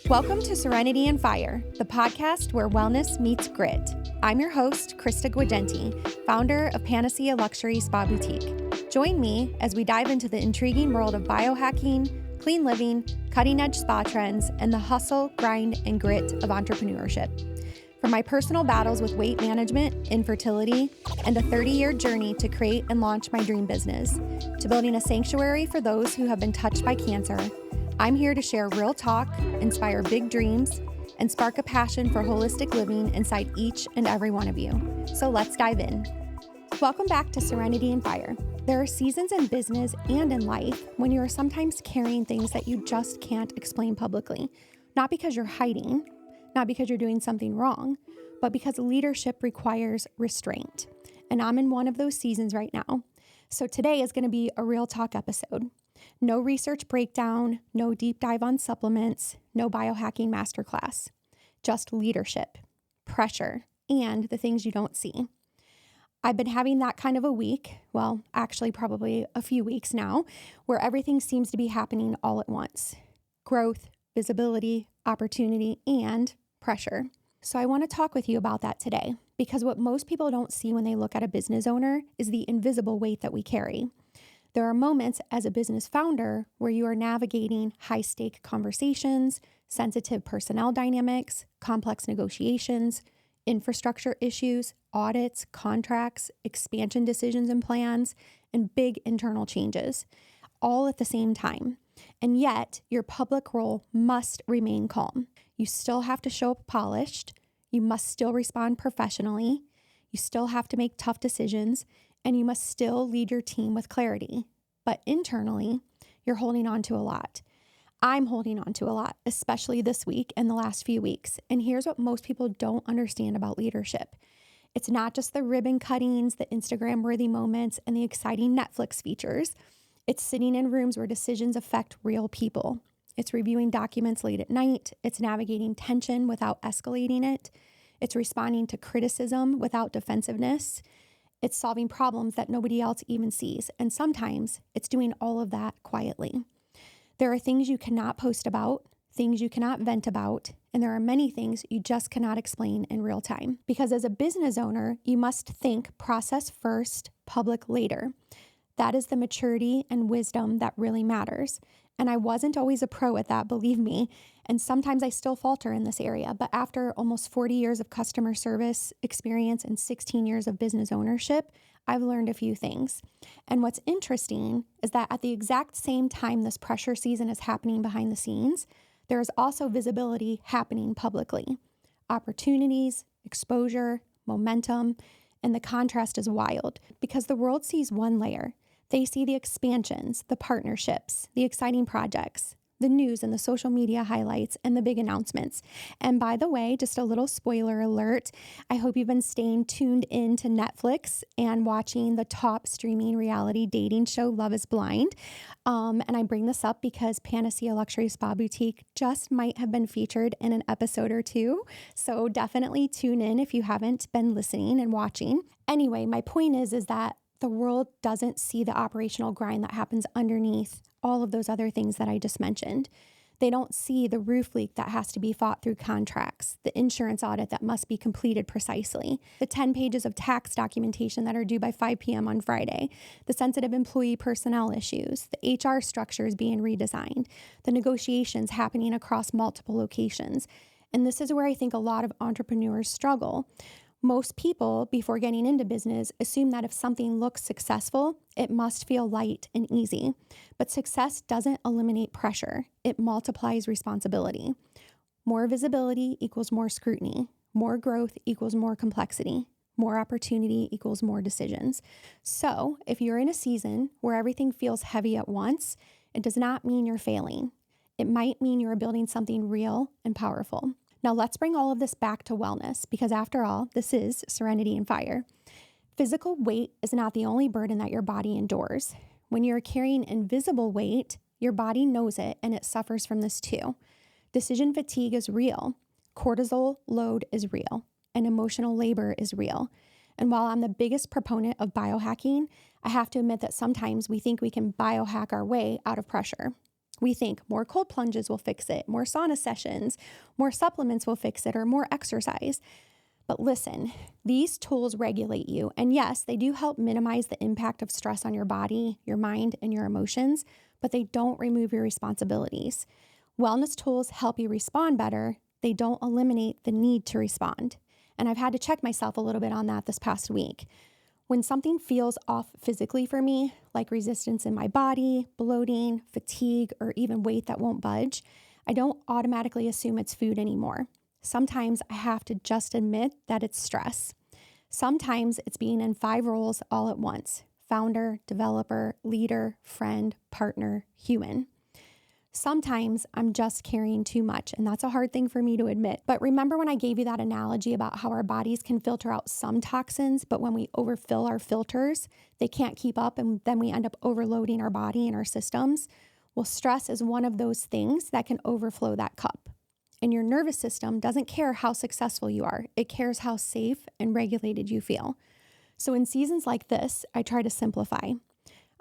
Welcome to Serenity and Fire, the podcast where wellness meets grit. I'm your host, Krista Guidenti, founder of Panacea Luxury Spa Boutique. Join me as we dive into the intriguing world of biohacking, clean living, cutting-edge spa trends, and the hustle, grind, and grit of entrepreneurship. From my personal battles with weight management, infertility, and a 30-year journey to create and launch my dream business, to building a sanctuary for those who have been touched by cancer, I'm here to share real talk, inspire big dreams, and spark a passion for holistic living inside each and every one of you. So let's dive in. Welcome back to Serenity and Fire. There are seasons in business and in life when you are sometimes carrying things that you just can't explain publicly. Not because you're hiding, not because you're doing something wrong, but because leadership requires restraint. And I'm in one of those seasons right now. So today is going to be a real talk episode. No research breakdown, no deep dive on supplements, no biohacking masterclass. Just leadership, pressure, and the things you don't see. I've been having that kind of a week, well, actually probably a few weeks now, where everything seems to be happening all at once. Growth, visibility, opportunity, and pressure. So I want to talk with you about that today, because what most people don't see when they look at a business owner is the invisible weight that we carry. There are moments as a business founder where you are navigating high-stake conversations, sensitive personnel dynamics, complex negotiations, infrastructure issues, audits, contracts, expansion decisions and plans, and big internal changes, all at the same time. And yet, your public role must remain calm. You still have to show up polished. You must still respond professionally. You still have to make tough decisions, and you must still lead your team with clarity. But internally, you're holding on to a lot. I'm holding on to a lot, especially this week and the last few weeks. And here's what most people don't understand about leadership. It's not just the ribbon cuttings, the Instagram-worthy moments, and the exciting Netflix features. It's sitting in rooms where decisions affect real people. It's reviewing documents late at night. It's navigating tension without escalating it. It's responding to criticism without defensiveness. It's solving problems that nobody else even sees. And sometimes it's doing all of that quietly. There are things you cannot post about, things you cannot vent about, and there are many things you just cannot explain in real time. Because as a business owner, you must think process first, public later. That is the maturity and wisdom that really matters. And I wasn't always a pro at that, believe me. And sometimes I still falter in this area. But after almost 40 years of customer service experience and 16 years of business ownership, I've learned a few things. And what's interesting is that at the exact same time this pressure season is happening behind the scenes, there is also visibility happening publicly. Opportunities, exposure, momentum, and the contrast is wild because the world sees one layer. They see the expansions, the partnerships, the exciting projects, the news and the social media highlights, and the big announcements. And by the way, just a little spoiler alert, I hope you've been staying tuned in to Netflix and watching the top streaming reality dating show, Love is Blind. And I bring this up because Panacea Luxury Spa Boutique just might have been featured in an episode or two. So definitely tune in if you haven't been listening and watching. Anyway, my point is that the world doesn't see the operational grind that happens underneath all of those other things that I just mentioned. They don't see the roof leak that has to be fought through contracts, the insurance audit that must be completed precisely, the 10 pages of tax documentation that are due by 5 p.m. on Friday, the sensitive employee personnel issues, the HR structures being redesigned, the negotiations happening across multiple locations. And this is where I think a lot of entrepreneurs struggle. Most people, before getting into business, assume that if something looks successful, it must feel light and easy. But success doesn't eliminate pressure. It multiplies responsibility. More visibility equals more scrutiny. More growth equals more complexity. More opportunity equals more decisions. So if you're in a season where everything feels heavy at once, it does not mean you're failing. It might mean you're building something real and powerful. Now let's bring all of this back to wellness because after all, this is Serenity and Fire. Physical weight is not the only burden that your body endures. When you're carrying invisible weight, your body knows it and it suffers from this too. Decision fatigue is real. Cortisol load is real. And emotional labor is real. And while I'm the biggest proponent of biohacking, I have to admit that sometimes we think we can biohack our way out of pressure. We think more cold plunges will fix it, more sauna sessions, more supplements will fix it, or more exercise. But listen, these tools regulate you. And yes, they do help minimize the impact of stress on your body, your mind, and your emotions, but they don't remove your responsibilities. Wellness tools help you respond better. They don't eliminate the need to respond. And I've had to check myself a little bit on that this past week. When something feels off physically for me, like resistance in my body, bloating, fatigue, or even weight that won't budge, I don't automatically assume it's food anymore. Sometimes I have to just admit that it's stress. Sometimes it's being in 5 roles all at once: founder, developer, leader, friend, partner, human. Sometimes I'm just carrying too much, and that's a hard thing for me to admit. But remember when I gave you that analogy about how our bodies can filter out some toxins, but when we overfill our filters, they can't keep up, and then we end up overloading our body and our systems? Well, stress is one of those things that can overflow that cup. And your nervous system doesn't care how successful you are. It cares how safe and regulated you feel. So in seasons like this, I try to simplify.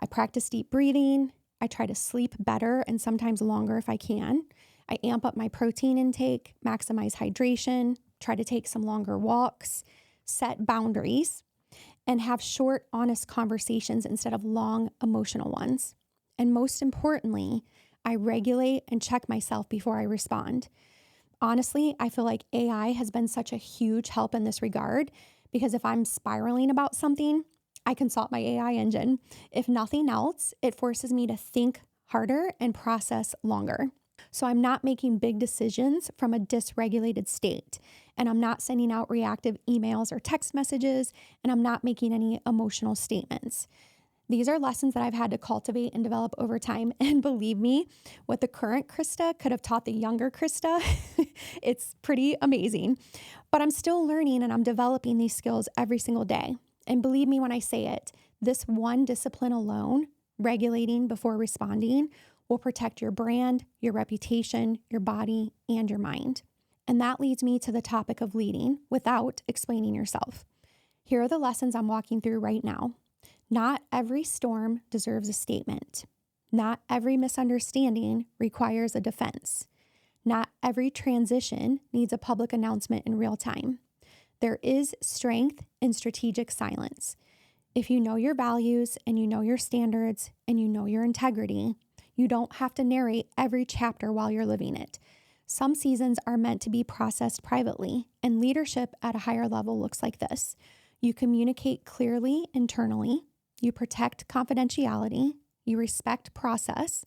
I practice deep breathing. I try to sleep better and sometimes longer if I can. I amp up my protein intake, maximize hydration, try to take some longer walks, set boundaries, and have short, honest conversations instead of long, emotional ones. And most importantly, I regulate and check myself before I respond. Honestly, I feel like AI has been such a huge help in this regard, because if I'm spiraling about something, I consult my AI engine. If nothing else, it forces me to think harder and process longer. So I'm not making big decisions from a dysregulated state, and I'm not sending out reactive emails or text messages, and I'm not making any emotional statements. These are lessons that I've had to cultivate and develop over time. And believe me, what the current Krista could have taught the younger Krista, it's pretty amazing. But I'm still learning and I'm developing these skills every single day. And believe me when I say it, this one discipline alone, regulating before responding, will protect your brand, your reputation, your body, and your mind. And that leads me to the topic of leading without explaining yourself. Here are the lessons I'm walking through right now. Not every storm deserves a statement. Not every misunderstanding requires a defense. Not every transition needs a public announcement in real time. There is strength in strategic silence. If you know your values and you know your standards and you know your integrity, you don't have to narrate every chapter while you're living it. Some seasons are meant to be processed privately, and leadership at a higher level looks like this. You communicate clearly internally. You protect confidentiality. You respect process.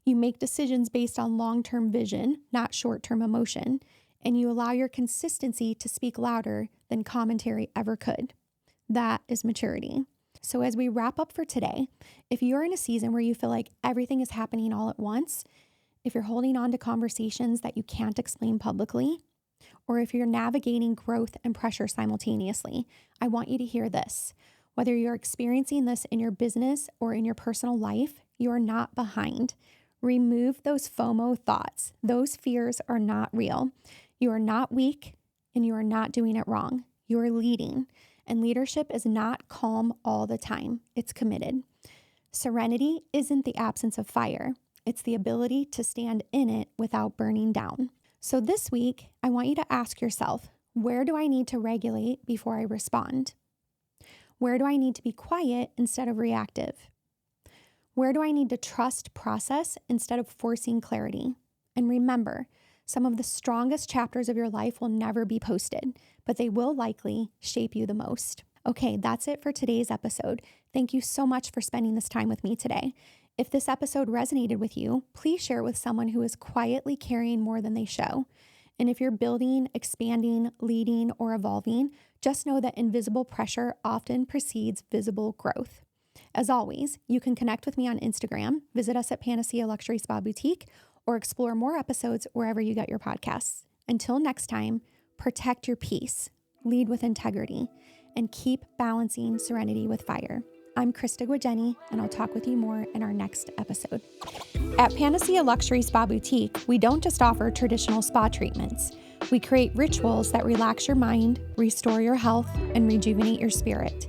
You make decisions based on long-term vision, not short-term emotion. And you allow your consistency to speak louder than commentary ever could. That is maturity. So as we wrap up for today, if you're in a season where you feel like everything is happening all at once, if you're holding on to conversations that you can't explain publicly, or if you're navigating growth and pressure simultaneously, I want you to hear this. Whether you're experiencing this in your business or in your personal life, you are not behind. Remove those FOMO thoughts. Those fears are not real. You are not weak, and you are not doing it wrong. You are leading, and leadership is not calm all the time. It's committed. Serenity isn't the absence of fire. It's the ability to stand in it without burning down. So this week, I want you to ask yourself, where do I need to regulate before I respond? Where do I need to be quiet instead of reactive? Where do I need to trust process instead of forcing clarity? And remember, some of the strongest chapters of your life will never be posted, but they will likely shape you the most. Okay, that's it for today's episode. Thank you so much for spending this time with me today. If this episode resonated with you, please share it with someone who is quietly carrying more than they show. And if you're building, expanding, leading, or evolving, just know that invisible pressure often precedes visible growth. As always, you can connect with me on Instagram, visit us at Panacea Luxury Spa Boutique, or explore more episodes wherever you get your podcasts. Until next time, protect your peace, lead with integrity, and keep balancing serenity with fire. I'm Krista Guageni, and I'll talk with you more in our next episode. At Panacea Luxury Spa Boutique, we don't just offer traditional spa treatments. We create rituals that relax your mind, restore your health, and rejuvenate your spirit.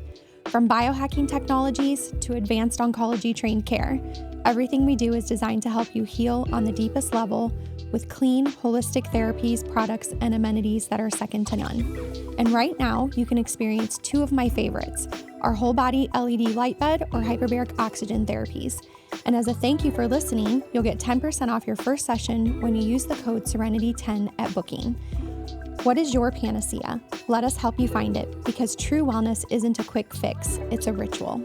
From biohacking technologies to advanced oncology-trained care, Everything we do is designed to help you heal on the deepest level with clean, holistic therapies, products, and amenities that are second to none. And right now, you can experience 2 of my favorites, our whole body LED light bed or hyperbaric oxygen therapies. And as a thank you for listening, you'll get 10% off your first session when you use the code Serenity10 at booking. What is your panacea? Let us help you find it, because true wellness isn't a quick fix, it's a ritual.